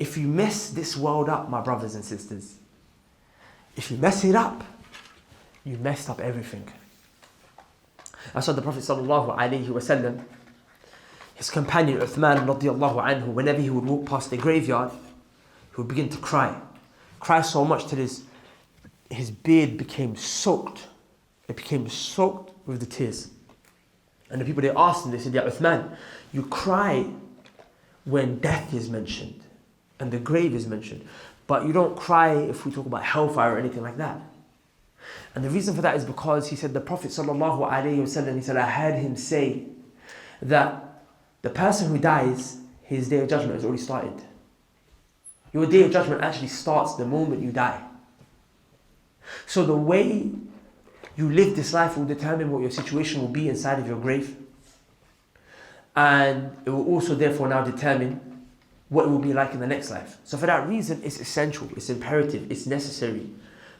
If you mess this world up, my brothers and sisters, if you mess it up, you messed up everything. That's why the Prophet sallallahu alaihi wasallam, his companion Uthman radiallahu anhu, whenever he would walk past the graveyard, he would begin to cry. Cry so much till his beard became soaked. It became soaked with the tears. And the people, they asked him, they said, Ya Uthman, you cry when death is mentioned and the grave is mentioned, but you don't cry if we talk about hellfire or anything like that. And the reason for that is because he said, the Prophet sallallahu alaihi wasallam, he said, I heard him say that the person who dies, his day of judgment has already started. Your day of judgment actually starts the moment you die. So the way you live this life will determine what your situation will be inside of your grave. And it will also therefore now determine what it will be like in the next life. So for that reason, it's essential, it's imperative, it's necessary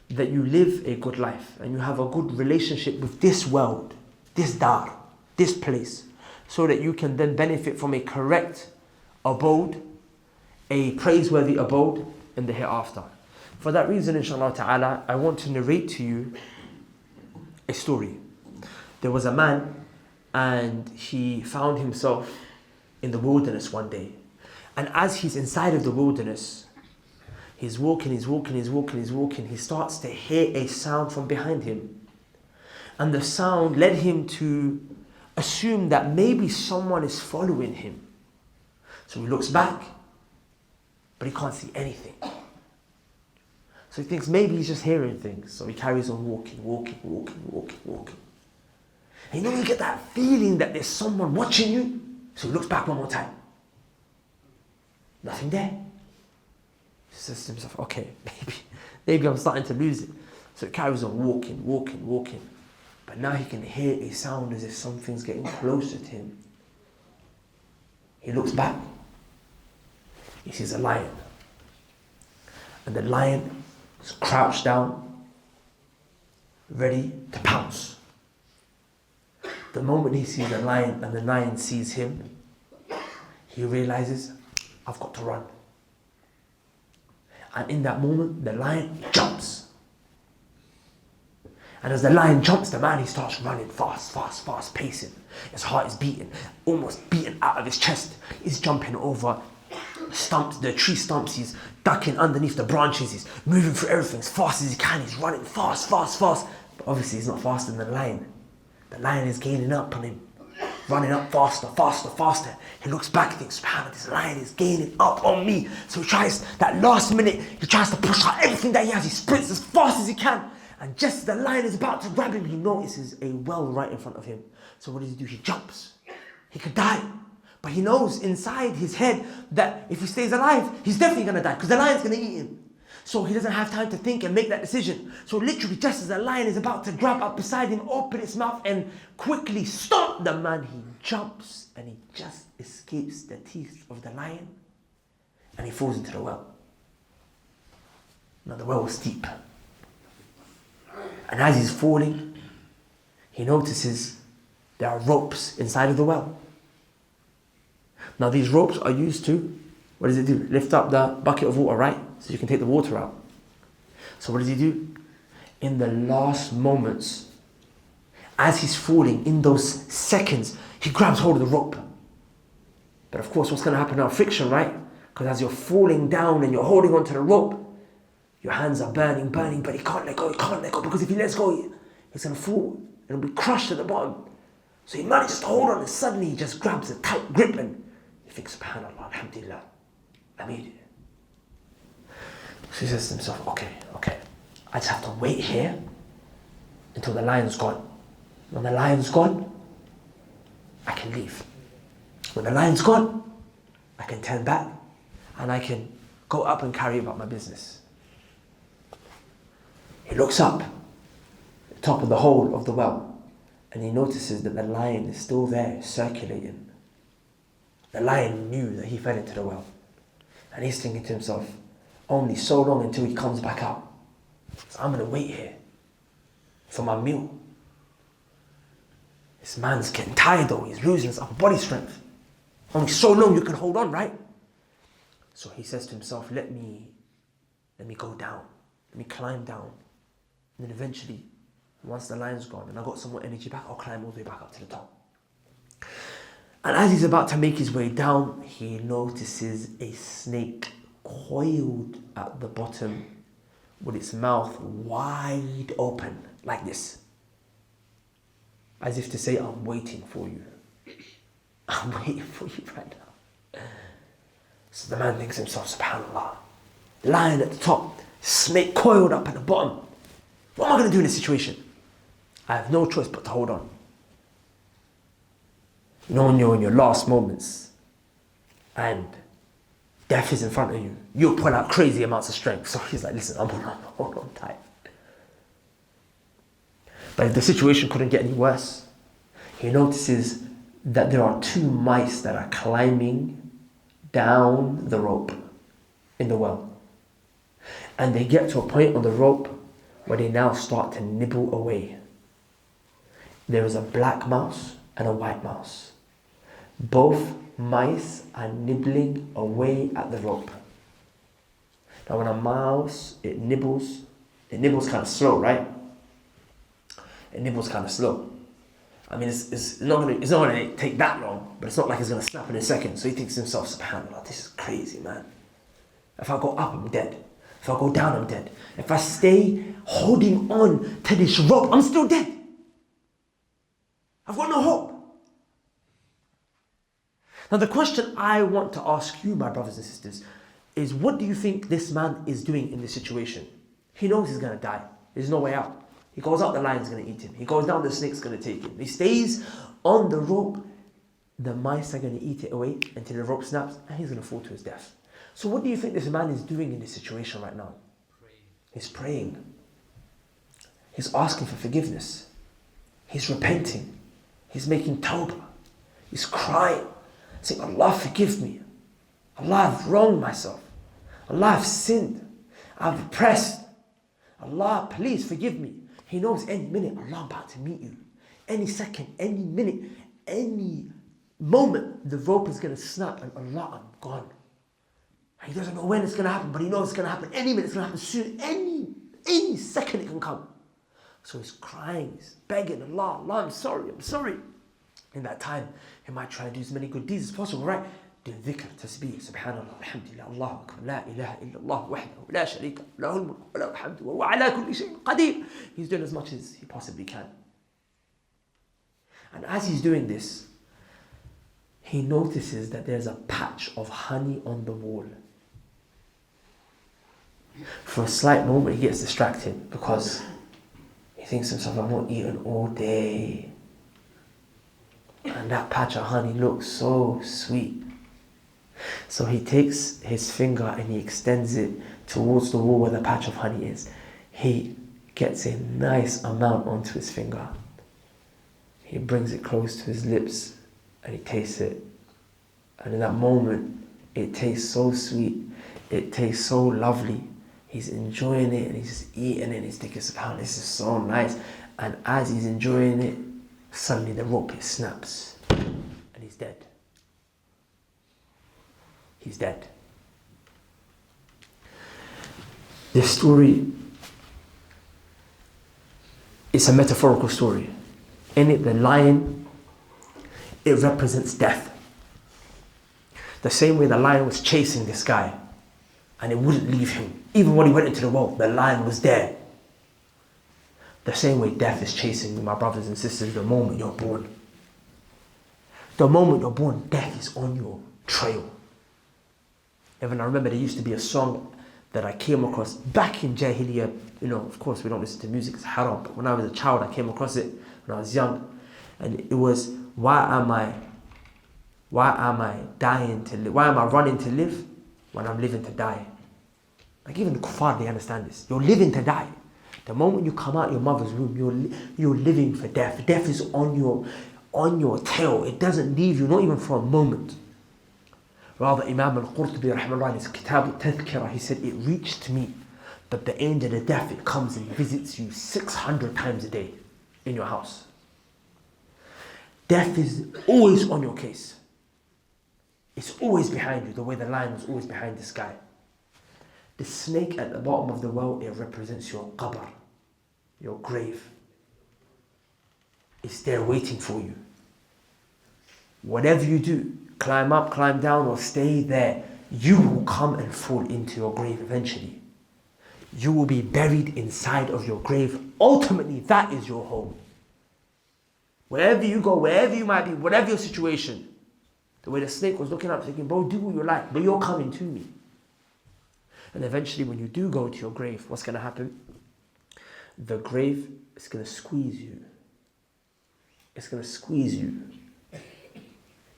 that you live a good life and you have a good relationship with this world, this dar, this place, so that you can then benefit from a correct abode, a praiseworthy abode in the hereafter. For that reason, inshallah ta'ala, I want to narrate to you a story. There was a man and he found himself in the wilderness one day. And as he's inside of the wilderness, he's walking, he starts to hear a sound from behind him. And the sound led him to assume that maybe someone is following him. So he looks back, but he can't see anything. So he thinks maybe he's just hearing things. So he carries on walking. And you get that feeling that there's someone watching you. So he looks back one more time. Nothing there. He says to himself, okay, maybe I'm starting to lose it. So he carries on walking. But now he can hear a sound as if something's getting closer to him. He looks back. He sees a lion. And the lion is crouched down, ready to pounce. The moment he sees the lion and the lion sees him, he realizes, I've got to run. And in that moment, the lion jumps. And as the lion jumps, the man, he starts running fast pacing. His heart is beating, almost beating out of his chest. He's jumping over stumps, the tree stumps, he's ducking underneath the branches, he's moving through everything as fast as he can, he's running fast. But obviously he's not faster than the lion. The lion is gaining up on him, running up faster. He looks back and thinks, subhanAllah, this lion is gaining up on me. So he tries, that last minute, he tries to push out everything that he has. He sprints as fast as he can. And just as the lion is about to grab him, he notices a well right in front of him. So what does he do? He jumps. He could die. But he knows inside his head that if he stays alive, he's definitely going to die because the lion's going to eat him. So he doesn't have time to think and make that decision. So literally, just as the lion is about to grab up beside him, open its mouth and quickly stomp the man, he jumps and he just escapes the teeth of the lion and he falls into the well. Now the well was deep. And as he's falling, he notices there are ropes inside of the well. Now these ropes are used to, what does it do? Lift up the bucket of water, right? So you can take the water out. So what does he do? In the last moments, as he's falling, in those seconds, he grabs hold of the rope. But of course, what's going to happen now? Friction, right? Because as you're falling down and you're holding onto the rope, your hands are burning, but he can't let go, because if he lets go, he's going to fall and he'll be crushed at the bottom. So he manages to hold on and suddenly he just grabs a tight grip and he thinks, subhanAllah, alhamdulillah, I made it. So he says to himself, okay, I just have to wait here until the lion's gone. When the lion's gone, I can leave. When the lion's gone, I can turn back and I can go up and carry about my business. He looks up, at the top of the hole of the well, and he notices that the lion is still there, circulating. The lion knew that he fell into the well. And he's thinking to himself, only so long until he comes back out. So I'm going to wait here for my meal. This man's getting tired though, he's losing his upper body strength. Only so long you can hold on, right? So he says to himself, let me go down. Let me climb down. And then eventually, once the lion's gone and I got some more energy back, I'll climb all the way back up to the top. And as he's about to make his way down, he notices a snake coiled at the bottom with its mouth wide open, like this. As if to say, I'm waiting for you. I'm waiting for you right now. So the man thinks to himself, subhanAllah, lion at the top, snake coiled up at the bottom. What am I going to do in this situation? I have no choice but to hold on. You know, when you're in your last moments and death is in front of you, you'll pull out crazy amounts of strength. So he's like, listen, hold on tight. But if the situation couldn't get any worse, he notices that there are two mice that are climbing down the rope in the well. And they get to a point on the rope where they now start to nibble away. There is a black mouse and a white mouse. Both mice are nibbling away at the rope. Now when a mouse, it nibbles kind of slow, right? It nibbles kind of slow. I mean, it's not gonna take that long, but it's not like it's gonna snap in a second. So he thinks to himself, subhanAllah, this is crazy, man. If I go up, I'm dead. If I go down, I'm dead. If I stay holding on to this rope, I'm still dead. I've got no hope. Now the question I want to ask you, my brothers and sisters, is what do you think this man is doing in this situation? He knows he's gonna die. There's no way out. He goes up, the lion's going to eat him. He goes down, the snake's going to take him. He stays on the rope. The mice are going to eat it away until the rope snaps and he's going to fall to his death. So what do you think this man is doing in this situation right now? He's praying. He's asking for forgiveness. He's repenting. He's making tawbah. He's crying, saying, Allah, forgive me. Allah, I've wronged myself. Allah, I've sinned. I've oppressed. Allah, please forgive me. He knows any minute Allah about to meet you. Any second, any minute, any moment, the rope is going to snap and Allah, I'm gone. And he doesn't know when it's going to happen, but he knows it's going to happen any minute, it's going to happen soon. Any second it can come. So he's crying, he's begging Allah, Allah, I'm sorry. In that time, he might try to do as many good deeds as possible, right? Do dhikr, tasbih, subhanallah, alhamdulillah, Allahu akbar, la ilaha illallah, wahdahu, la sharika, lahul mulk, wa lahul hamdu, wa huwa ala kulli shay'in qadir. He's doing as much as he possibly can. And as he's doing this, he notices that there's a patch of honey on the wall. For a slight moment, he gets distracted because he thinks to himself, I've not eaten all day. And that patch of honey looks so sweet. So he takes his finger and he extends it towards the wall where the patch of honey is. He gets a nice amount onto his finger. He brings it close to his lips and he tastes it. And in that moment, it tastes so sweet. It tastes so lovely. He's enjoying it and he's just eating it. He's thinking, subhanAllah, this is so nice. And as he's enjoying it, suddenly the rope snaps and he's dead. He's dead. This story is a metaphorical story. In it, the lion, it represents death. The same way the lion was chasing this guy and it wouldn't leave him. Even when he went into the world, the lion was there. The same way death is chasing you, my brothers and sisters, the moment you're born. The moment you're born, death is on your trail. Even I remember there used to be a song that I came across back in Jahiliyyah. You know, of course we don't listen to music, it's haram. But when I was a child, I came across it when I was young. And it was, why am I dying to live? Why am I running to live when I'm living to die? Like even the kuffar, they understand this. You're living to die. The moment you come out your mother's womb, you're living for death. Death is on your tail. It doesn't leave you, not even for a moment. Rather, Imam al-Qurtubi, rahimahullah, in his Kitab al-Tadhkirah, he said, it reached me that the angel of death, it comes and visits you 600 times a day in your house. Death is always on your case. It's always behind you, the way the lion was always behind this guy. The snake at the bottom of the well, it represents your qabr, your grave. It's there waiting for you. Whatever you do, climb up, climb down, or stay there, you will come and fall into your grave eventually. You will be buried inside of your grave. Ultimately, that is your home. Wherever you go, wherever you might be, whatever your situation, the way the snake was looking up, thinking, bro, do what you like, but you're coming to me. And eventually, when you do go to your grave, what's going to happen? The grave is going to squeeze you. It's going to squeeze you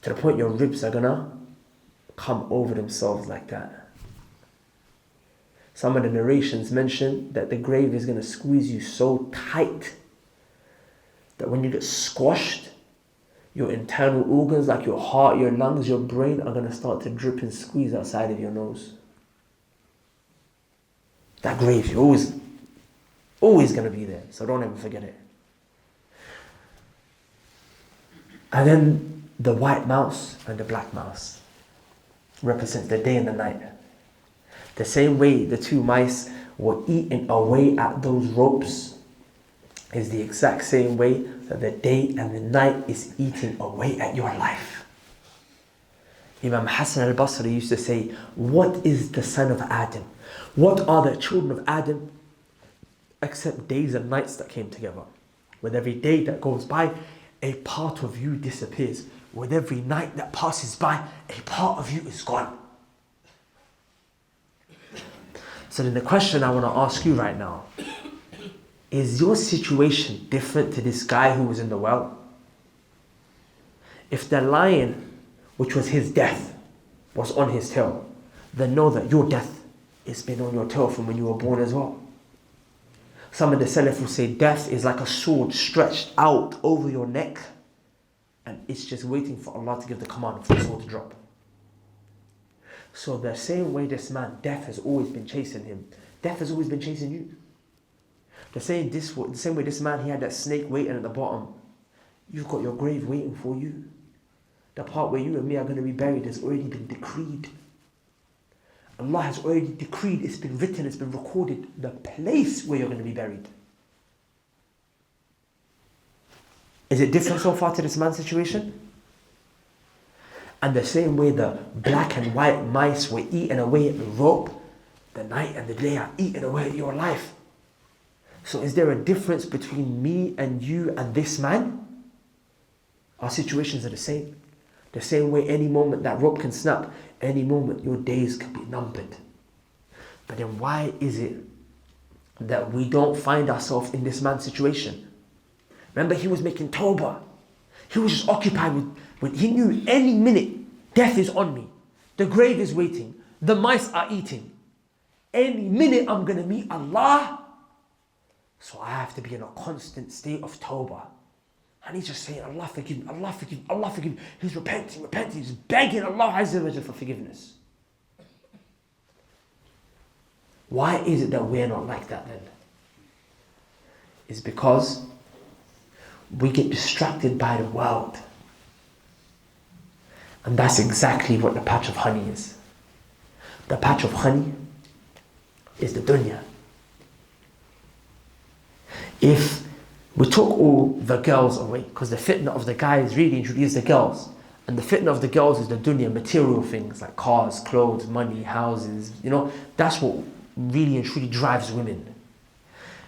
to the point your ribs are going to come over themselves like that. Some of the narrations mention that the grave is going to squeeze you so tight that when you get squashed, your internal organs like your heart, your lungs, your brain are going to start to drip and squeeze outside of your nose. That grave, you're always going to be there. So don't ever forget it. And then the white mouse and the black mouse represents the day and the night. The same way the two mice were eating away at those ropes is the exact same way that the day and the night is eating away at your life. Imam Hassan al-Basri used to say, what is the son of Adam? What are the children of Adam except days and nights that came together? With every day that goes by, a part of you disappears. With every night that passes by, a part of you is gone. So then the question I want to ask you right now, is your situation different to this guy who was in the well? If the lion, which was his death, was on his tail, then know that your death has been on your tail from when you were born as well. Some of the Salaf will say death is like a sword stretched out over your neck, and it's just waiting for Allah to give the command for the sword to drop. So the same way this man, death has always been chasing him, death has always been chasing you. The same way this man, he had that snake waiting at the bottom. You've got your grave waiting for you. The part where you and me are going to be buried has already been decreed. Allah has already decreed, it's been written, it's been recorded, the place where you're going to be buried. Is it different so far to this man's situation? And the same way the black and white mice were eating away at the rope, the night and the day are eating away at your life. So is there a difference between me and you and this man? Our situations are the same. The same way any moment that rope can snap, any moment your days can be numbered. But then why is it that we don't find ourselves in this man's situation? Remember, he was making tawbah. He was just occupied with he knew any minute death is on me. The grave is waiting. The mice are eating. Any minute I'm going to meet Allah. So I have to be in a constant state of tawbah. And he's just saying, Allah forgive me, Allah forgive me, Allah forgive me. He's repenting, he's begging Allah Azza wa Jalla for forgiveness. Why is it that we're not like that then? It's because we get distracted by the world. And that's exactly what the patch of honey is. The patch of honey is the dunya. If we took all the girls away, because the fitna of the guys really introduced the girls, and the fitna of the girls is the dunya, material things like cars, clothes, money, houses, that's what really and truly drives women.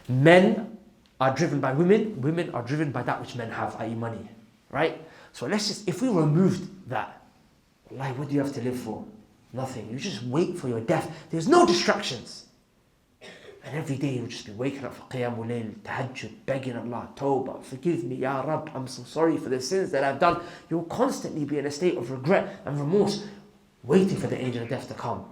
Men are driven by women, women are driven by that which men have, i.e. money, right? So if we removed that, like, what do you have to live for? Nothing. You just wait for your death. There's no distractions. And every day you'll just be waking up for Qiyamul Layl, Tahajjud, begging Allah, Tawbah, forgive me, Ya Rabb, I'm so sorry for the sins that I've done. You'll constantly be in a state of regret and remorse, waiting for the angel of death to come.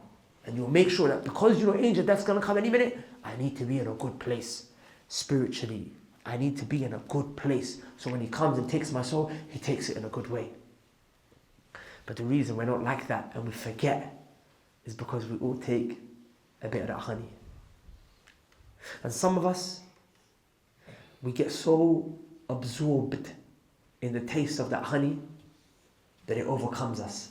And you'll make sure that because you know angel of death's going to come any minute, I need to be in a good place spiritually. I need to be in a good place. So when he comes and takes my soul, he takes it in a good way. But the reason we're not like that and we forget is because we all take a bit of that honey. And some of us, we get so absorbed in the taste of that honey that it overcomes us.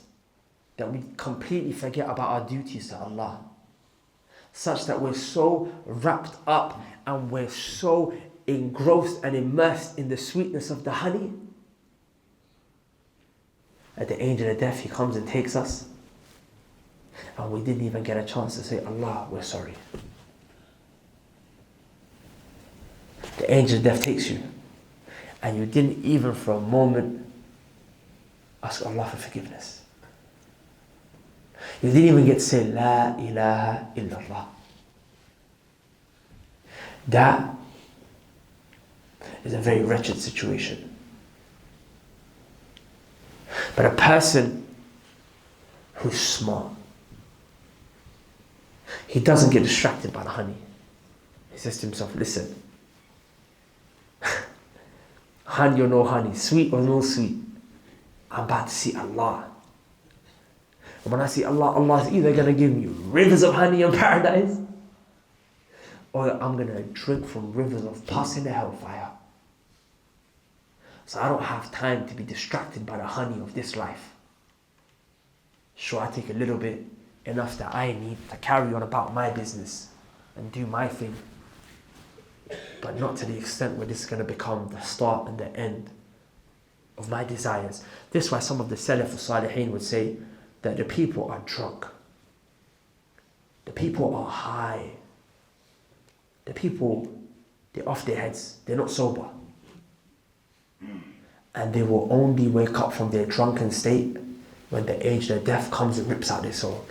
that we completely forget about our duties to Allah, such that we're so wrapped up and we're so engrossed and immersed in the sweetness of the honey. At the angel of death, he comes and takes us, and we didn't even get a chance to say, Allah, we're sorry. The angel of death takes you, and you didn't even for a moment ask Allah for forgiveness. You didn't even get to say, La ilaha illallah. That is a very wretched situation. But a person who's smart, he doesn't get distracted by the honey. He says to himself, listen, honey or no honey, sweet or no sweet, I'm about to see Allah. And when I see Allah, Allah's either going to give me rivers of honey in paradise, or I'm going to drink from rivers of pus in the hellfire. So I don't have time to be distracted by the honey of this life. Sure, I take a little bit, enough that I need to carry on about my business and do my thing. But not to the extent where this is going to become the start and the end of my desires. This is why some of the Salaf al-Salihin would say that the people are drunk. The people are high. The people, they're off their heads. They're not sober. And they will only wake up from their drunken state when the angel of death comes and rips out their soul.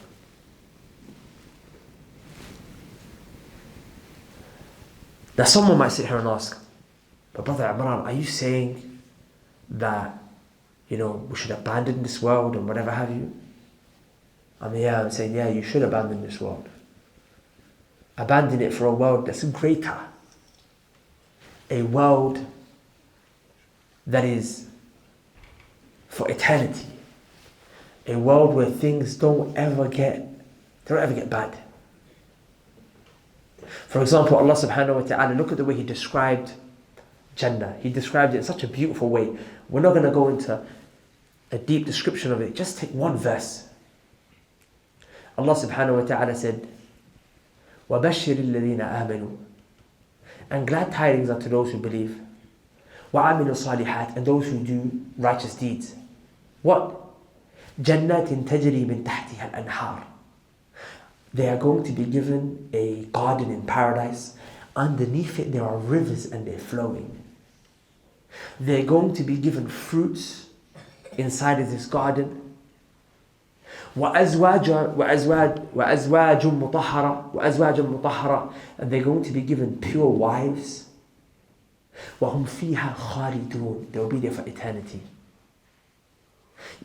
Now someone might sit here and ask, but Brother Imran, are you saying that, we should abandon this world and whatever have you? I'm saying, yeah, you should abandon this world. Abandon it for a world that's greater. A world that is for eternity. A world where things don't ever get bad. For example, Allah subhanahu wa ta'ala, look at the way He described Jannah. He described it in such a beautiful way. We're not going to go into a deep description of it. Just take one verse. Allah subhanahu wa ta'ala said, وَبَشِّرِ الَّذِينَ آمَنُوا, and glad tidings are to those who believe. وَعَمِلُوا الصَّالِحَاتِ, and those who do righteous deeds. What? جَنَّاتٍ تَجْرِي مِنْ تَحْتِهَا الْأَنْهَارِ, they are going to be given a garden in paradise. Underneath it there are rivers and they're flowing. They're going to be given fruits inside of this garden. وَأَزْوَاجٌ مُطَهَّرَةٌ, and they're going to be given pure wives. وَهُمْ فِيهَا خَالِدُونَ, they'll be there for eternity.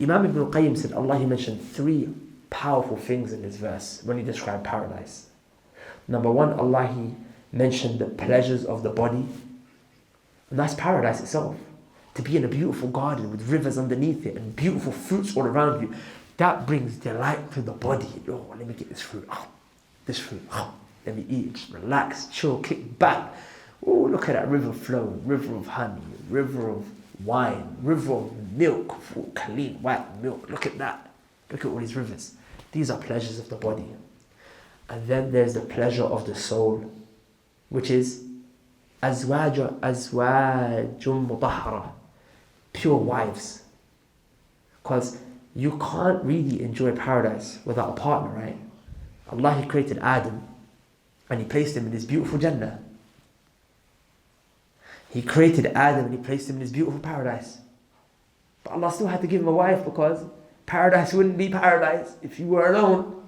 Imam Ibn al-Qayyim said, Allah, He mentioned three powerful things in this verse when He described paradise. Number one, Allah, He mentioned the pleasures of the body. And that's paradise itself. To be in a beautiful garden with rivers underneath it and beautiful fruits all around you, that brings delight to the body. Oh, let me get this fruit. This fruit. Let me eat. Just relax, chill, kick back. Oh, look at that river flowing. River of honey, river of wine, river of milk, clean white milk. Look at that. Look at all these rivers. These are pleasures of the body. And then there's the pleasure of the soul, which is azwajun mutahhara, pure wives. Because you can't really enjoy paradise without a partner, right? Allah, He created Adam and He placed him in this beautiful Jannah. He created Adam and He placed him in this beautiful paradise. But Allah still had to give him a wife, because paradise wouldn't be paradise if you were alone.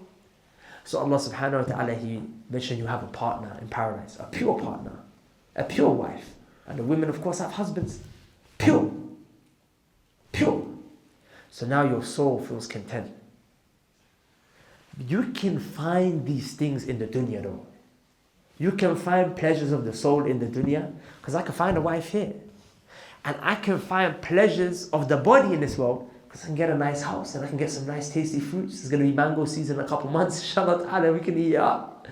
So Allah subhanahu wa ta'ala, He mentioned you have a partner in paradise, a pure partner, a pure wife. And the women, of course, have husbands. Pure. Pure. So now your soul feels content. You can find these things in the dunya though. You can find pleasures of the soul in the dunya, because I can find a wife here. And I can find pleasures of the body in this world, because I can get a nice house and I can get some nice tasty fruits. It's going to be mango season in a couple months. Inshallah ta'ala, we can eat it up.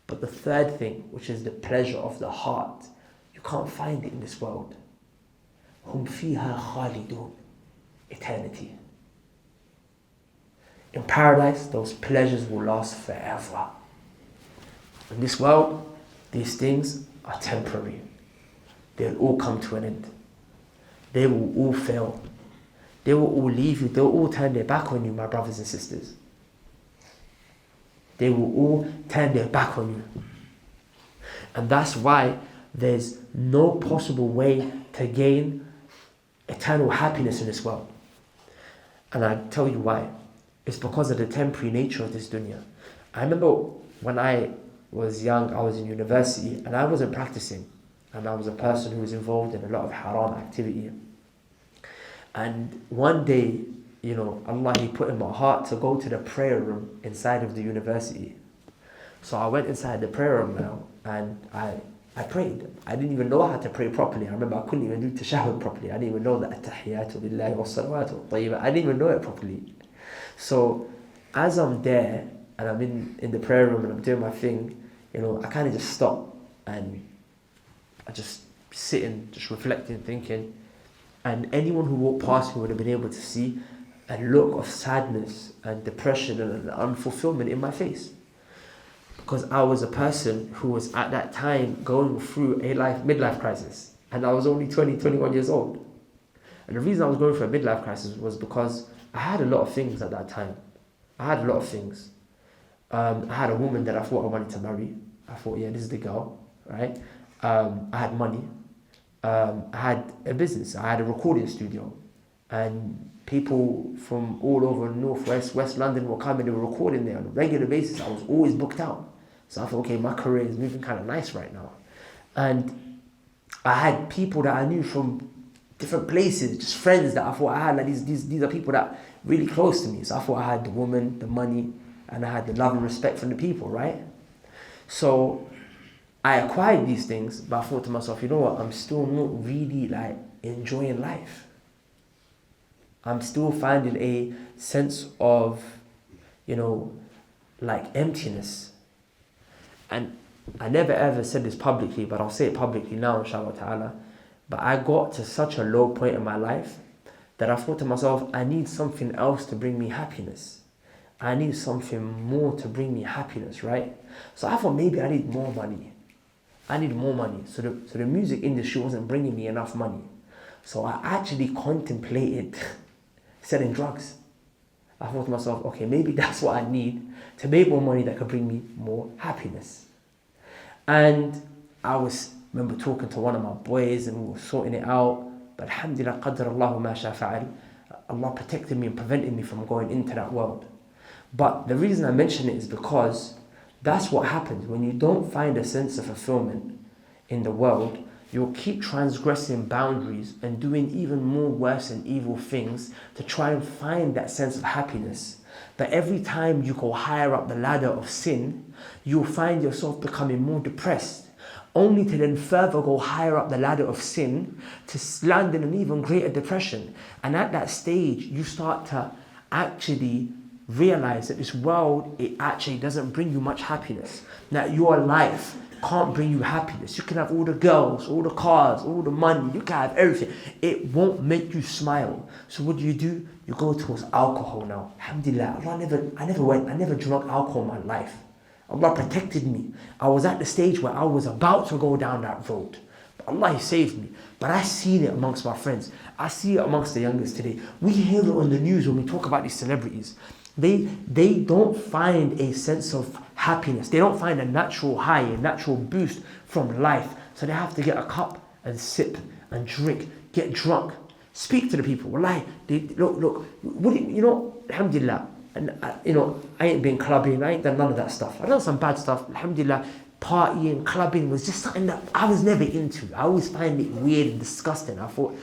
But the third thing, which is the pleasure of the heart, you can't find it in this world. Hum fiha khalidun, eternity. In paradise, those pleasures will last forever. In this world, these things are temporary. They'll all come to an end. They will all fail. They will all leave you. They'll all turn their back on you, my brothers and sisters. They will all turn their back on you. And that's why there's no possible way to gain eternal happiness in this world. And I tell you why. It's because of the temporary nature of this dunya. I remember when I was young, I was in university and I wasn't practicing. And I was a person who was involved in a lot of haram activity. And one day, Allah, He put in my heart to go to the prayer room inside of the university. So I went inside the prayer room now and I prayed. I didn't even know how to pray properly. I remember I couldn't even do tashahhud properly. I didn't even know that at-tahiyyatu lillahi wa salawatu wa-tayyibah. I didn't even know it properly. So as I'm there and I'm in the prayer room and I'm doing my thing, I kind of just stop and I just sitting, just reflecting, thinking. And anyone who walked past me would have been able to see a look of sadness and depression and unfulfillment in my face. Because I was a person who was at that time going through a midlife crisis. And I was only 20, 21 years old. And the reason I was going through a midlife crisis was because I had a lot of things at that time. I had a lot of things. I had a woman that I thought I wanted to marry. I thought, yeah, this is the girl, right? I had money. I had a business. I had a recording studio. And people from all over Northwest, West London were coming, they were recording there on a regular basis. I was always booked out. So I thought, okay, my career is moving kind of nice right now. And I had people that I knew from different places, just friends that I thought I had, like these are people that really close to me. So I thought I had the woman, the money, and I had the love and respect from the people, right? So I acquired these things, but I thought to myself, you know what, I'm still not really enjoying life. I'm still finding a sense of, emptiness. And I never ever said this publicly, but I'll say it publicly now, inshallah ta'ala. But I got to such a low point in my life that I thought to myself, I need something else to bring me happiness. I need something more to bring me happiness, right? So I thought maybe I need more money. I need more money. So the music industry wasn't bringing me enough money. So I actually contemplated selling drugs. I thought to myself, okay, maybe that's what I need to make more money that could bring me more happiness. And I remember talking to one of my boys and we were sorting it out. But alhamdulillah, qadar Allahu ma sha fa'al. Allah protected me and prevented me from going into that world. But the reason I mention it is because that's what happens when you don't find a sense of fulfillment in the world. You'll keep transgressing boundaries and doing even more worse and evil things to try and find that sense of happiness. But every time you go higher up the ladder of sin, you'll find yourself becoming more depressed, only to then further go higher up the ladder of sin to land in an even greater depression. And at that stage, you start to actually realize that this world, it actually doesn't bring you much happiness. That your life can't bring you happiness. You can have all the girls, all the cars, all the money, you can have everything. It won't make you smile. So what do? You go towards alcohol now. Alhamdulillah, I never drank alcohol in my life. Allah protected me. I was at the stage where I was about to go down that road. But Allah, He saved me. But I seen it amongst my friends. I see it amongst the youngest today. We hear it on the news when we talk about these celebrities. They don't find a sense of happiness. They don't find a natural high, a natural boost from life. So they have to get a cup and sip and drink, get drunk, speak to the people. Wallahi, look, alhamdulillah. And I ain't been clubbing, I ain't done none of that stuff. I've done some bad stuff, alhamdulillah. Partying, clubbing was just something that I was never into. I always find it weird and disgusting. I thought,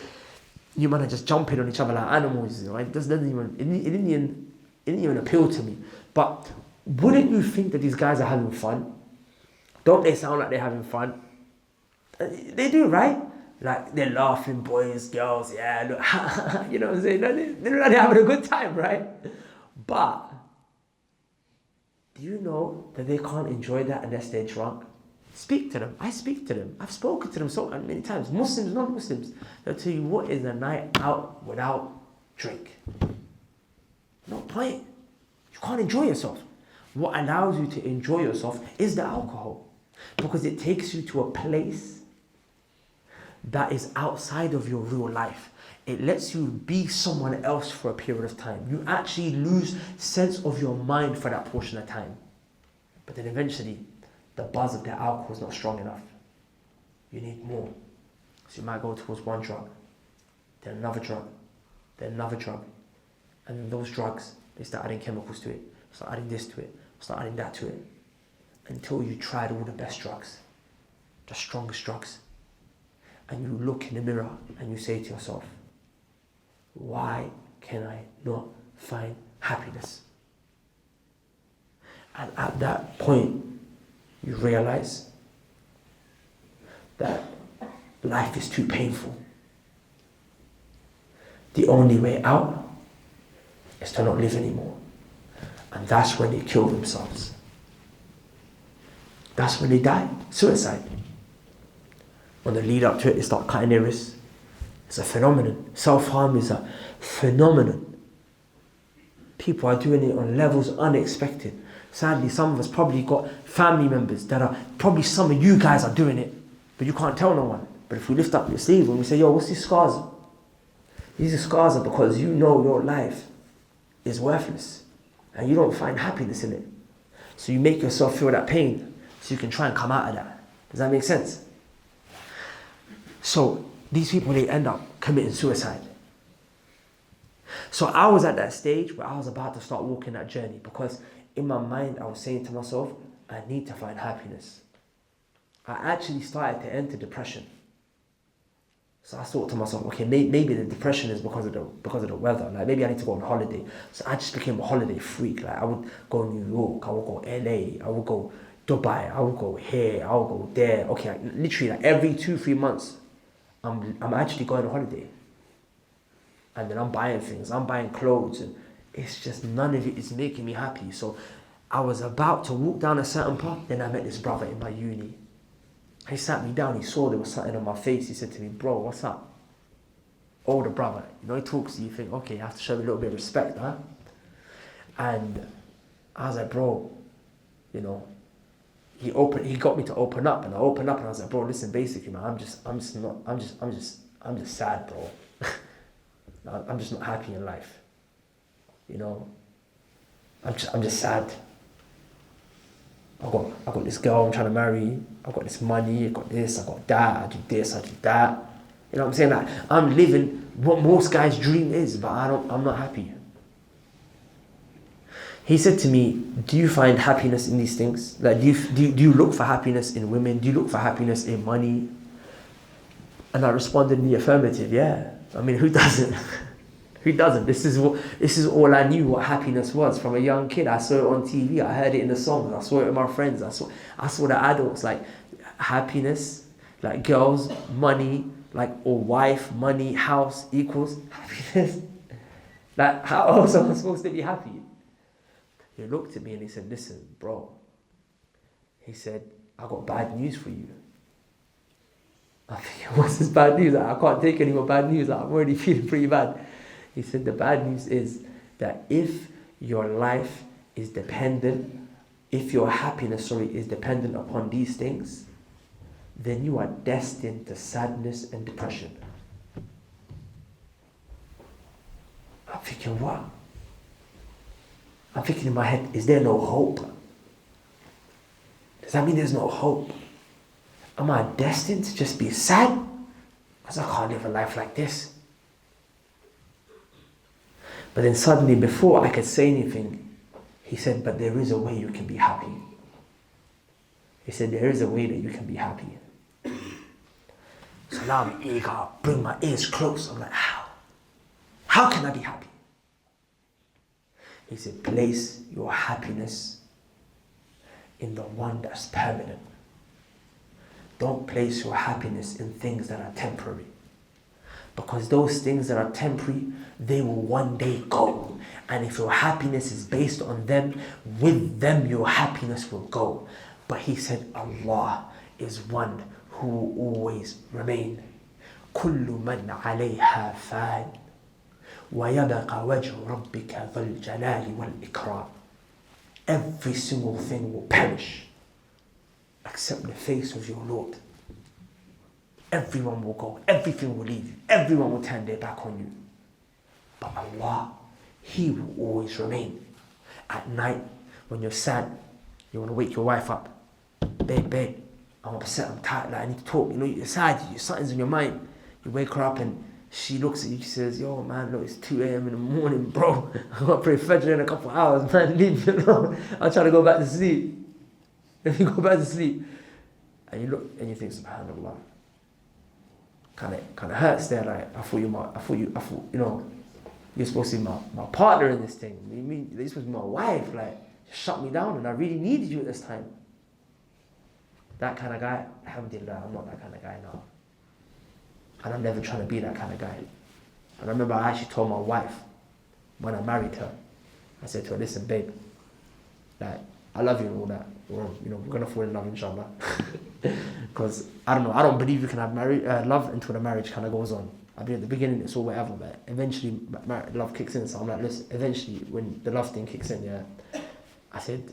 you might just jumping on each other like animals. It didn't even appeal to me. But wouldn't you think that these guys are having fun? Don't they sound like they're having fun? They do, right? Like they're laughing, boys, girls, yeah, look, you know what I'm saying? They're having a good time, right? But do you know that they can't enjoy that unless they're drunk? Speak to them. I speak to them. I've spoken to them so many times. Muslims, non-Muslims. They'll tell you what is a night out without drink. No point. can't enjoy yourself. What allows you to enjoy yourself is the alcohol. Because it takes you to a place that is outside of your real life. It lets you be someone else for a period of time. You actually lose sense of your mind for that portion of time. But then eventually, the buzz of the alcohol is not strong enough. You need more. So you might go towards one drug, then another drug, then another drug. And then those drugs, they start adding chemicals to it, start adding this to it, start adding that to it. Until you tried all the best drugs, the strongest drugs. And you look in the mirror and you say to yourself, why can I not find happiness? And at that point, you realize that life is too painful. The only way out is to not live anymore. And that's when they kill themselves. That's when they die. Suicide. On the lead up to it, they start cutting their wrists. It's a phenomenon. Self-harm is a phenomenon. People are doing it on levels unexpected. Sadly, some of us probably got family members that are, probably some of you guys are doing it, but you can't tell no one. But if we lift up your sleeve and we say, yo, what's these scars? These scars are because you know your life is worthless and you don't find happiness in it. So you make yourself feel that pain so you can try and come out of that. Does that make sense? So these people, they end up committing suicide. So I was at that stage where I was about to start walking that journey, because in my mind I was saying to myself, I need to find happiness. I actually started to enter depression. So I thought to myself, okay, maybe the depression is because of the weather. Like maybe I need to go on holiday. So I just became a holiday freak. Like I would go New York, I would go LA, I would go Dubai, I would go here, I would go there. Okay, like, literally like every 2-3 months, I'm actually going on holiday. And then I'm buying things, I'm buying clothes, and it's just none of it is making me happy. So I was about to walk down a certain path, then I met this brother in my uni. He sat me down, he saw there was something on my face, he said to me, bro, what's up? Older brother, you know, he talks to you, you think, okay, you have to show me a little bit of respect, huh? And I was like, bro, you know, he got me to open up, and I opened up and I was like, bro, listen, basically, man, I'm just sad, bro. I'm just not happy in life. You know, I'm just sad. I got this girl I'm trying to marry, I got this money, I got this, I got that, I do this, I do that. You know what I'm saying? Like, I'm living what most guys' dream is, but I'm not happy. He said to me, do you find happiness in these things? Like, do you look for happiness in women? Do you look for happiness in money? And I responded in the affirmative, yeah. I mean, who doesn't? Who doesn't? This is all I knew what happiness was from a young kid. I saw it on TV, I heard it in the songs, I saw it with my friends, I saw the adults, like happiness, like girls, money, like, or wife, money, house equals happiness. Like, how else am I supposed to be happy? He looked at me and he said, listen, bro. He said, I got bad news for you. I'm thinking, what's this bad news? I can't take any more bad news. I'm already feeling pretty bad. He said, the bad news is that if your life is dependent, if your happiness, is dependent upon these things, then you are destined to sadness and depression. I'm thinking, what? I'm thinking in my head, is there no hope? Does that mean there's no hope? Am I destined to just be sad? Because I can't live a life like this. But then suddenly, before I could say anything, he said, but there is a way you can be happy. He said, there is a way that you can be happy. So now I'm eager, bring my ears close. I'm like, how? How can I be happy? He said, place your happiness in the one that's permanent. Don't place your happiness in things that are temporary. Because those things that are temporary, they will one day go. And if your happiness is based on them, with them your happiness will go. But he said, Allah is one who will always remain. كل من عليها فان ويبقى وجه ربك ذو الجلال والإكرام. Every single thing will perish except the face of your Lord. Everyone will go, everything will leave you, everyone will turn their back on you. But Allah, He will always remain. At night, when you're sad, you want to wake your wife up. Babe, I'm upset, I'm tired, like, I need to talk. You know, you're sad, something's in your mind. You wake her up and she looks at you, she says, yo man, look, it's 2 a.m. in the morning, bro. I'm going to pray Fajr in a couple of hours, man, leave me alone. I'm trying to go back to sleep. If you go back to sleep, and you look and you think, subhanAllah, kind of hurts there, like, I thought, you know, you're supposed to be my partner in this thing. You're supposed to be my wife, like, you shut me down and I really needed you at this time. That kind of guy, alhamdulillah, I'm not that kind of guy now. And I'm never trying to be that kind of guy. And I remember I actually told my wife, when I married her, I said to her, listen, babe, like, I love you and all that. We're going to fall in love, inshallah. Because, I don't believe you can have love until the marriage kind of goes on. I mean, at the beginning, it's all whatever, but eventually, love kicks in. So I'm like, listen, eventually, when the love thing kicks in, I said,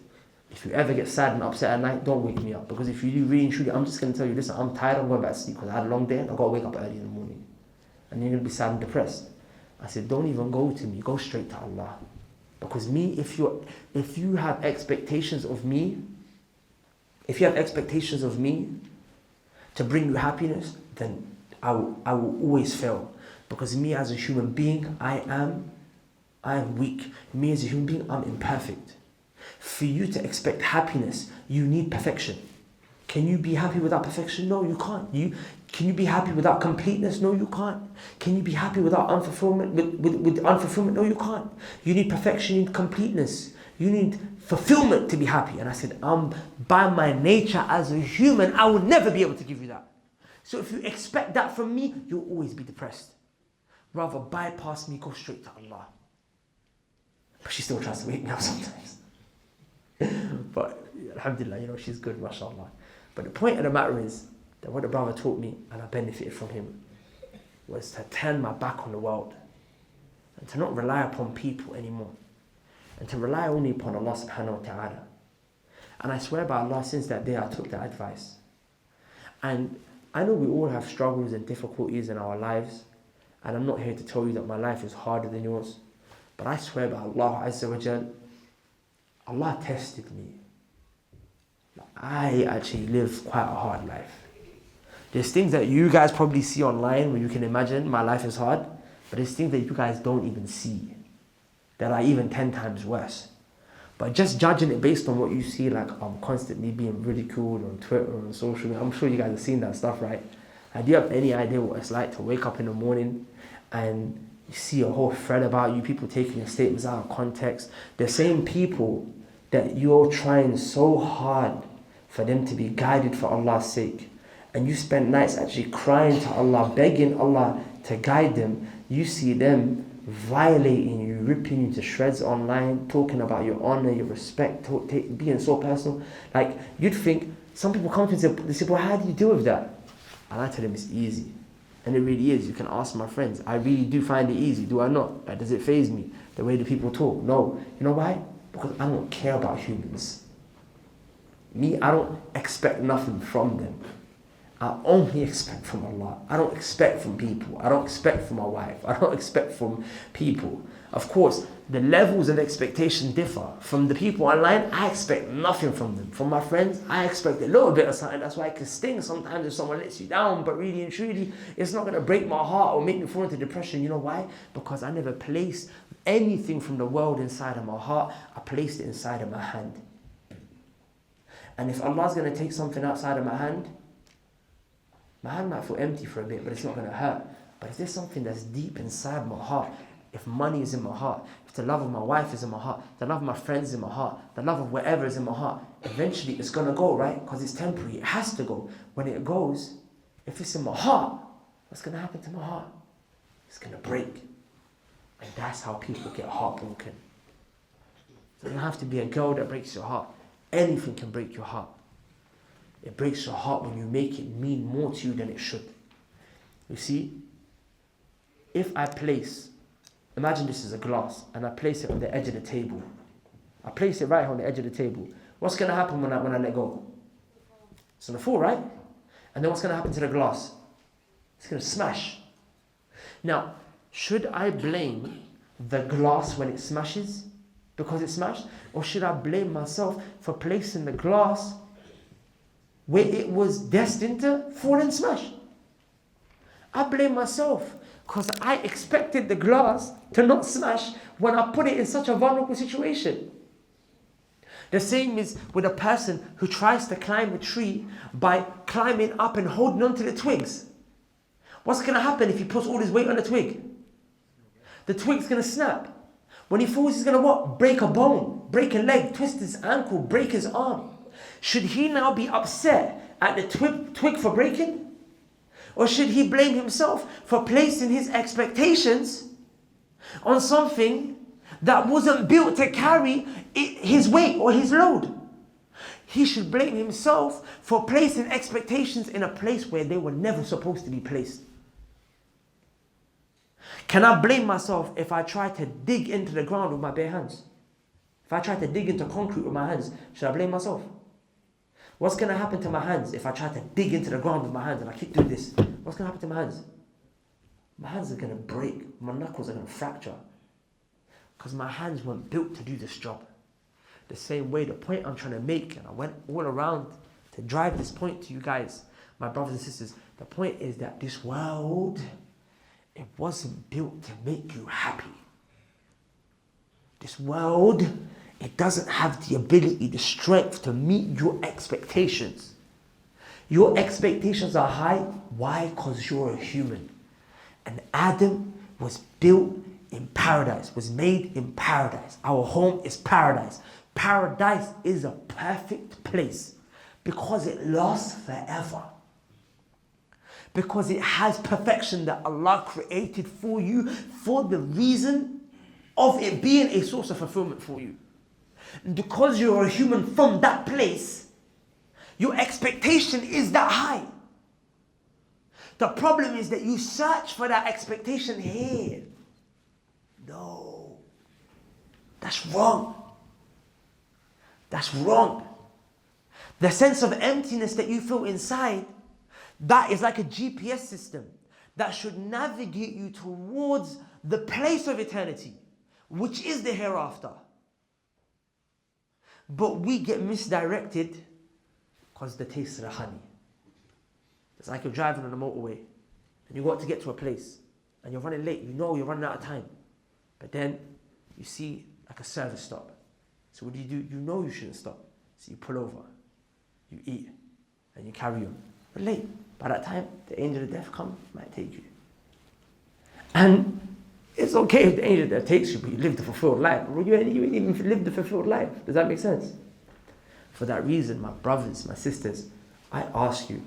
if you ever get sad and upset at night, don't wake me up. Because if you do really and truly, I'm just going to tell you, listen, I'm tired, I'm going back to sleep because I had a long day and I've got to wake up early in the morning. And you're going to be sad and depressed. I said, don't even go to me, go straight to Allah. Because me, if you have expectations of me, to bring you happiness, then I will always fail. Because me as a human being, I am weak. Me as a human being, I'm imperfect. For you to expect happiness, you need perfection. Can you be happy without perfection? No, you can't. Can you be happy without completeness? No, you can't. Can you be happy without unfulfillment? With unfulfillment? No, you can't. You need perfection, you need completeness. You need fulfillment to be happy. And I said, by my nature as a human, I will never be able to give you that. So if you expect that from me, you'll always be depressed. Rather bypass me, go straight to Allah. But she still tries to wake me up sometimes. But alhamdulillah, she's good, mashallah. But the point of the matter is that what the brother taught me, and I benefited from him, was to turn my back on the world and to not rely upon people anymore, and to rely only upon Allah subhanahu wa ta'ala. And I swear by Allah, since that day I took that advice. And I know we all have struggles and difficulties in our lives, and I'm not here to tell you that my life is harder than yours, but I swear by Allah Azza wa Jal, Allah tested me. I actually live quite a hard life. There's things that you guys probably see online where you can imagine my life is hard, but there's things that you guys don't even see that are even 10 times worse. But just judging it based on what you see, like I'm constantly being ridiculed on Twitter or on social media, I'm sure you guys have seen that stuff, right? And do you have any idea what it's like to wake up in the morning and you see a whole thread about you, people taking your statements out of context, the same people that you're trying so hard for them to be guided for Allah's sake, and you spend nights actually crying to Allah, begging Allah to guide them, you see them violating you, ripping you to shreds online, talking about your honor, your respect, being so personal. Like, you'd think, some people come to me and say, well, how do you deal with that? And I tell them it's easy. And it really is. You can ask my friends. I really do find it easy. Do I not? Like, does it faze me? The way the people talk? No. You know why? Because I don't care about humans. Me, I don't expect nothing from them. I only expect from Allah. I don't expect from people. I don't expect from my wife. I don't expect from people. Of course, the levels of expectation differ. From the people online, I expect nothing from them. From my friends, I expect a little bit of something. That's why it can sting sometimes if someone lets you down, but really and truly, it's not going to break my heart or make me fall into depression. You know why? Because I never placed anything from the world inside of my heart. I placed it inside of my hand. And if Allah's going to take something outside of my hand might feel empty for a bit, but it's not going to hurt. But if there's something that's deep inside my heart, if money is in my heart, if the love of my wife is in my heart, the love of my friends is in my heart, the love of whatever is in my heart, eventually it's going to go, right? Because it's temporary. It has to go. When it goes, if it's in my heart, what's going to happen to my heart? It's going to break. And that's how people get heartbroken. It doesn't have to be a girl that breaks your heart. Anything can break your heart. It breaks your heart when you make it mean more to you than it should. You see, if I place, imagine this is a glass, and I place it on the edge of the table, I place it right on the edge of the table. What's going to happen when I let go? It's going to fall, right? And then what's going to happen to the glass? It's going to smash. Now, should I blame the glass when it smashes because it smashed? Or should I blame myself for placing the glass where it was destined to fall and smash? I blame myself because I expected the glass to not smash when I put it in such a vulnerable situation. The same is with a person who tries to climb a tree by climbing up and holding onto the twigs. What's going to happen if he puts all his weight on the twig? The twig's going to snap. When he falls, he's going to what? Break a bone, break a leg, twist his ankle, break his arm. Should he now be upset at the twig for breaking? Or should he blame himself for placing his expectations on something that wasn't built to carry his weight or his load? He should blame himself for placing expectations in a place where they were never supposed to be placed. Can I blame myself if I try to dig into the ground with my bare hands? If I try to dig into concrete with my hands, should I blame myself? What's going to happen to my hands if I try to dig into the ground with my hands and I keep doing this? What's going to happen to my hands? My hands are going to break. My knuckles are going to fracture. Because my hands weren't built to do this job. The same way, the point I'm trying to make, and I went all around to drive this point to you guys, my brothers and sisters, the point is that this world, it wasn't built to make you happy. This world, it doesn't have the ability, the strength to meet your expectations. Your expectations are high. Why? Because you're a human. And Adam was built in paradise, was made in paradise. Our home is paradise. Paradise is a perfect place because it lasts forever. Because it has perfection that Allah created for you for the reason of it being a source of fulfillment for you. And because you're a human from that place, your expectation is that high. The problem is that you search for that expectation here. No. That's wrong. That's wrong. The sense of emptiness that you feel inside, that is like a GPS system that should navigate you towards the place of eternity, which is the hereafter. But we get misdirected because the taste of the honey. It's like you're driving on a motorway and you got to get to a place and you're running late. You know you're running out of time. But then you see like a service stop. So what do? You know you shouldn't stop. So you pull over, you eat, and you carry on. But late. By that time, the angel of death comes, might take you. And it's okay if the angel of death takes you, but you live the fulfilled life. You ain't even lived the fulfilled life. Does that make sense? For that reason, my brothers, my sisters, I ask you,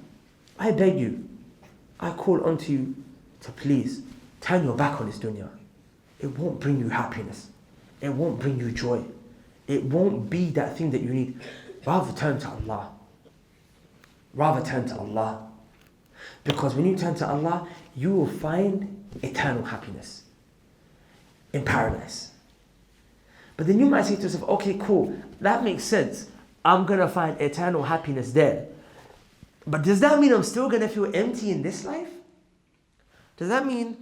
I beg you, I call unto you to please turn your back on this dunya. It won't bring you happiness. It won't bring you joy. It won't be that thing that you need. Rather turn to Allah. Rather turn to Allah. Because when you turn to Allah, you will find eternal happiness in paradise. But then you might say to yourself, okay, cool, that makes sense. I'm going to find eternal happiness there. But does that mean I'm still going to feel empty in this life? Does that mean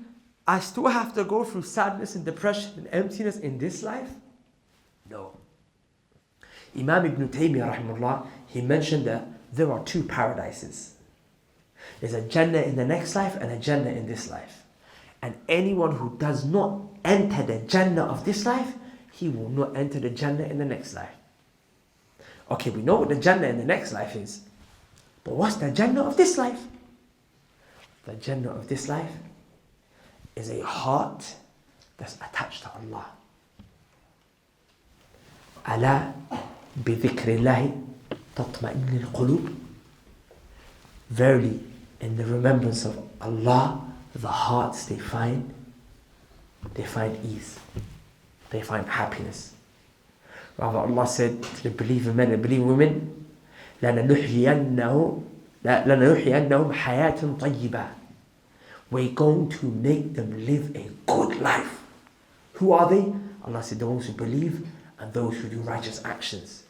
I still have to go through sadness and depression and emptiness in this life? No. Imam Ibn Taymiyyah, rahimahullah, he mentioned that there are two paradises. There's a Jannah in the next life and a Jannah in this life. And anyone who does not enter the Jannah of this life, he will not enter the Jannah in the next life. Okay, we know what the Jannah in the next life is. But what's the Jannah of this life? The Jannah of this life is a heart that's attached to Allah. Ala bi dhikrillahi tatma'innul qulub. Verily, in the remembrance of Allah, the hearts they find ease. They find happiness. Rather, Allah said to the believing men and believing women, لَنَحْيِيَنَّهُمْ حَيَاةً طَيِّبًا. We're going to make them live a good life. Who are they? Allah said, the ones who believe and those who do righteous actions.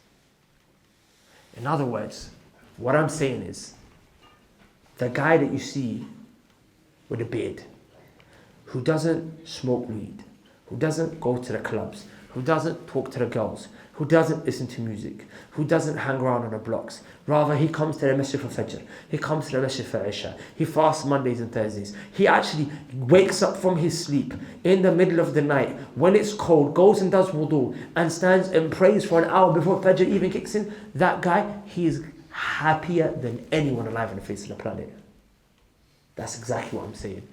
In other words, what I'm saying is, the guy that you see with a beard, who doesn't smoke weed, who doesn't go to the clubs, who doesn't talk to the girls, who doesn't listen to music, who doesn't hang around on the blocks. Rather, he comes to the masjid for Fajr, he comes to the masjid for Isha, he fasts Mondays and Thursdays. He actually wakes up from his sleep in the middle of the night, when it's cold, goes and does wudu, and stands and prays for an hour before Fajr even kicks in. That guy, he is happier than anyone alive on the face of the planet. That's exactly what I'm saying.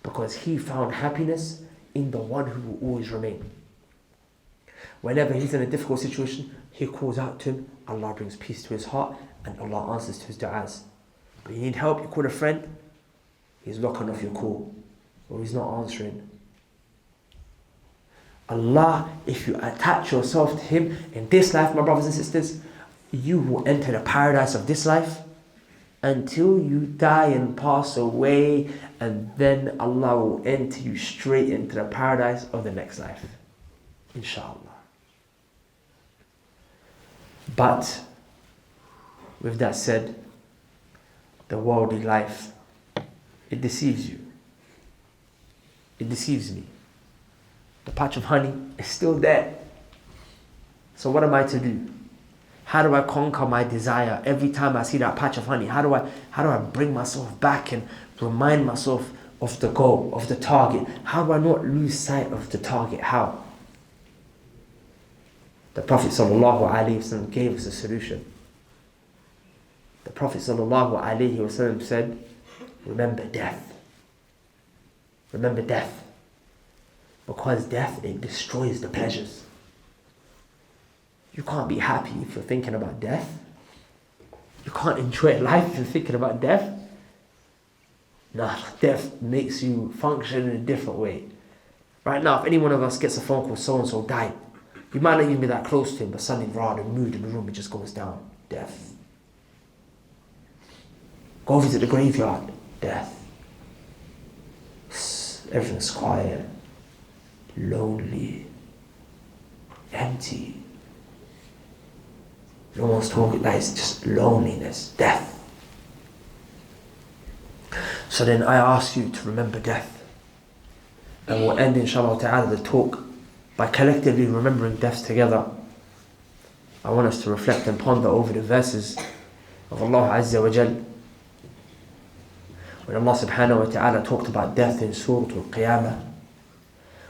Because he found happiness in the one who will always remain. Whenever he's in a difficult situation, he calls out to him, Allah brings peace to his heart, and Allah answers to his du'as. But you need help, you call a friend, he's locking off your call, or he's not answering. Allah, if you attach yourself to Him in this life, my brothers and sisters, you will enter the paradise of this life until you die and pass away, and then Allah will enter you straight into the paradise of the next life. Inshallah. But with that said, the worldly life, it deceives you. It deceives me. The patch of honey is still there. So what am I to do? How do I conquer my desire every time I see that patch of honey? How do I bring myself back and remind myself of the goal, of the target? How do I not lose sight of the target? How? The Prophet ﷺ gave us a solution. The Prophet ﷺ said, remember death. Remember death. Because death, it destroys the pleasures. You can't be happy if you're thinking about death. You can't enjoy life if you're thinking about death. Nah, death makes you function in a different way. Right now, if any one of us gets a phone call, so-and-so died, you might not even be that close to him, but suddenly, the mood in the room, it just goes down. Death. Go visit the graveyard. Death. Everything's quiet. Lonely. Empty. No one's talking, like it's just loneliness, death. So then I ask you to remember death. And we'll end inshallah ta'ala the talk by collectively remembering death together. I want us to reflect and ponder over the verses of Allah Azza wa Jal. When Allah subhanahu wa ta'ala talked about death in Surah Al-Qiyamah,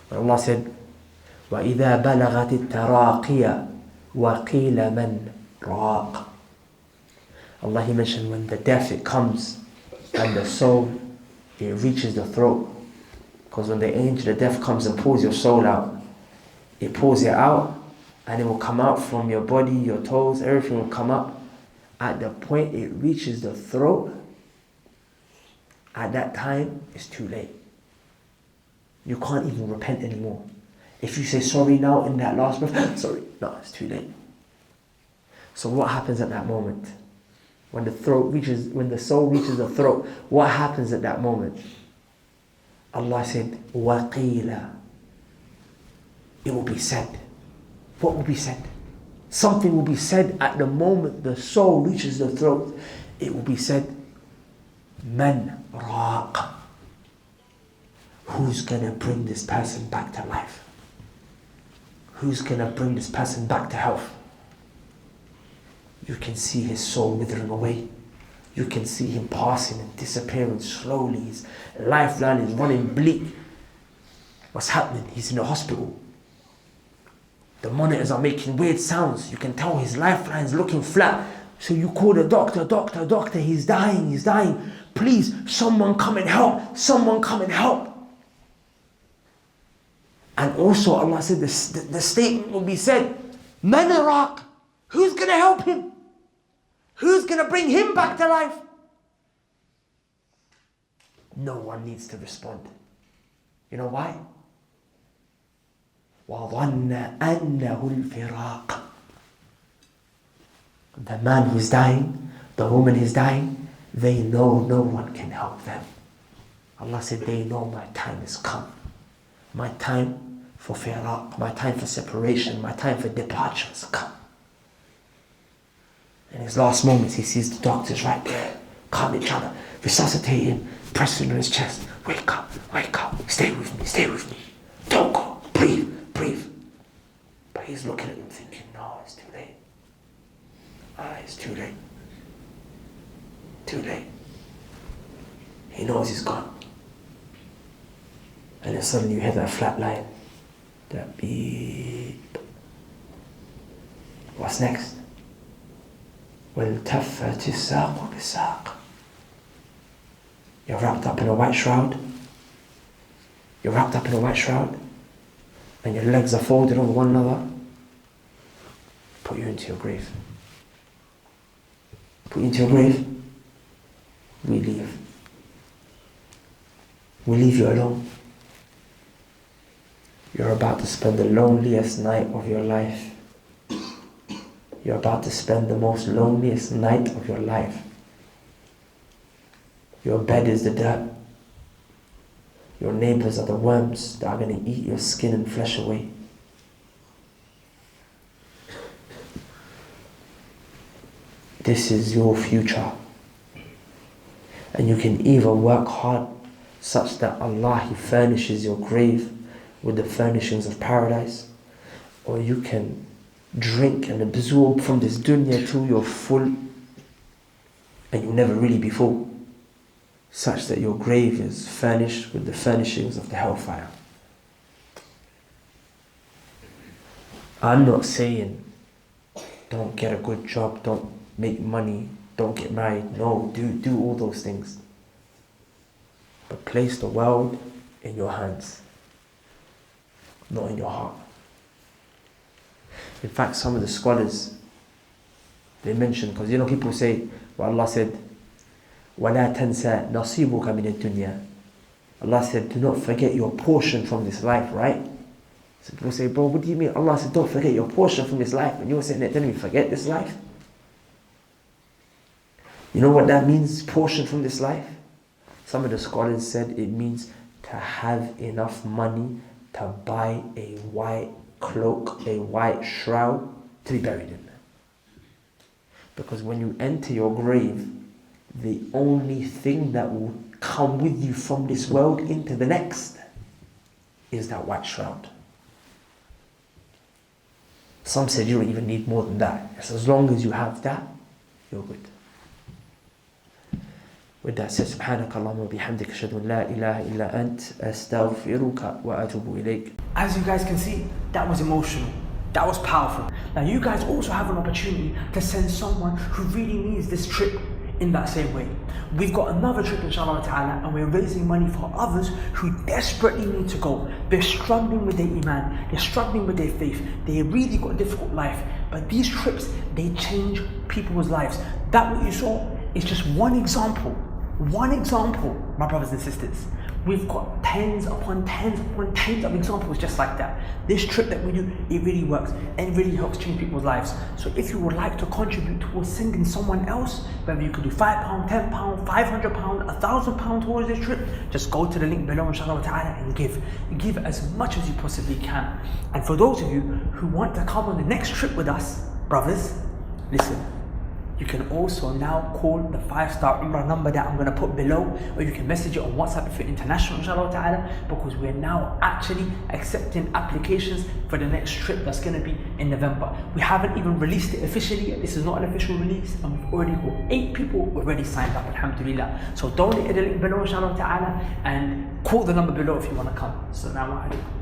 when Allah said, وَإِذَا بَلَغَتِ التَّرَاقِيَ وَقِيلَ مَنْ راق. Allah, He mentioned when the death, it comes and the soul, it reaches the throat. Because when the angel of death comes and pulls your soul out, it pulls it out and it will come out from your body, your toes, everything will come up. At the point it reaches the throat, at that time, it's too late. You can't even repent anymore. If you say sorry now in that last breath, sorry, no, it's too late. So what happens at that moment? When the soul reaches the throat, what happens at that moment? Allah said, وَقِيلَ. It will be said. What will be said? Something will be said at the moment the soul reaches the throat. It will be said, Man raq. Who's gonna bring this person back to life? Who's gonna bring this person back to health? You can see his soul withering away. You can see him passing and disappearing slowly. His lifeline is running bleak. What's happening? He's in the hospital. The monitors are making weird sounds. You can tell his lifeline's looking flat. So you call the doctor, doctor, he's dying. Please, someone come and help. Someone come and help. And also Allah said, the statement will be said, Man raq. Who's going to help him? Who's going to bring him back to life? No one needs to respond. You know why? وَظَنَّ أَنَّهُ الْفِرَاقِ. The man who's dying, the woman who's dying, they know no one can help them. Allah said, they know my time has come. My time for firaq, my time for separation, my time for departure has come. In his last moments, he sees the doctors right there, calming, trying to resuscitate him, pressing on his chest. Wake up, stay with me. Don't go, breathe. But he's looking at him thinking, no, it's too late. It's too late. Too late. He knows he's gone. And then suddenly you hear that flat line. That beep. What's next? وَالْتَفَّتِ السَّاقُ بِالسَّاقِ. You're wrapped up in a white shroud. And your legs are folded over one another. Put you into your grave. We leave. We leave you alone. You're about to spend the loneliest night of your life. You're about to spend the most loneliest night of your life. Your bed is the dirt. Your neighbors are the worms that are going to eat your skin and flesh away. This is your future. And you can either work hard such that Allah, He furnishes your grave with the furnishings of paradise, or you can drink and absorb from this dunya till you're full and you'll never really be full, such that your grave is furnished with the furnishings of the hellfire. I'm not saying don't get a good job, don't make money, don't get married. No, do all those things. But place the world in your hands, not in your heart. In fact, some of the scholars, they mention, because people say, well, Allah said, وَلَا تَنْسَى نَصِيبُكَ مِنَ الدُّنْيَا. Allah said, do not forget your portion from this life, right? So people say, bro, what do you mean? Allah said, don't forget your portion from this life. And you're saying that, didn't we forget this life? You know what that means, portion from this life? Some of the scholars said it means to have enough money to buy a white cloak, a white shroud to be buried in. Because when you enter your grave, the only thing that will come with you from this world into the next is that white shroud. Some said you don't even need more than that. As long as you have that, you're good. With that said, سبحانك اللهم وبحمدك أشهد أن لا إله إلا أنت أستغفرك وأتوب إليك. As you guys can see, that was emotional. That was powerful. Now you guys also have an opportunity to send someone who really needs this trip in that same way. We've got another trip inshallah ta'ala, and we're raising money for others who desperately need to go. They're struggling with their iman, they're struggling with their faith, they really got a difficult life. But these trips, they change people's lives. That what you saw is just one example, my brothers and sisters. We've got tens upon tens of examples just like that. This trip that we do, it really works and it really helps change people's lives. So if you would like to contribute towards sending someone else, whether you could do £5, £10, £500, £1,000 towards this trip, just go to the link below inshallah ta'ala and give. Give as much as you possibly can. And for those of you who want to come on the next trip with us, brothers, listen. You can also now call the 5-star Umrah number that I'm going to put below, or you can message it on WhatsApp if you're international inshallah ta'ala, because we're now actually accepting applications for the next trip that's going to be in November. We haven't even released it officially yet. This is not an official release, and we've already got 8 people already signed up, alhamdulillah. So don't hit the link below inshallah ta'ala and call the number below if you want to come. Assalamu alaikum.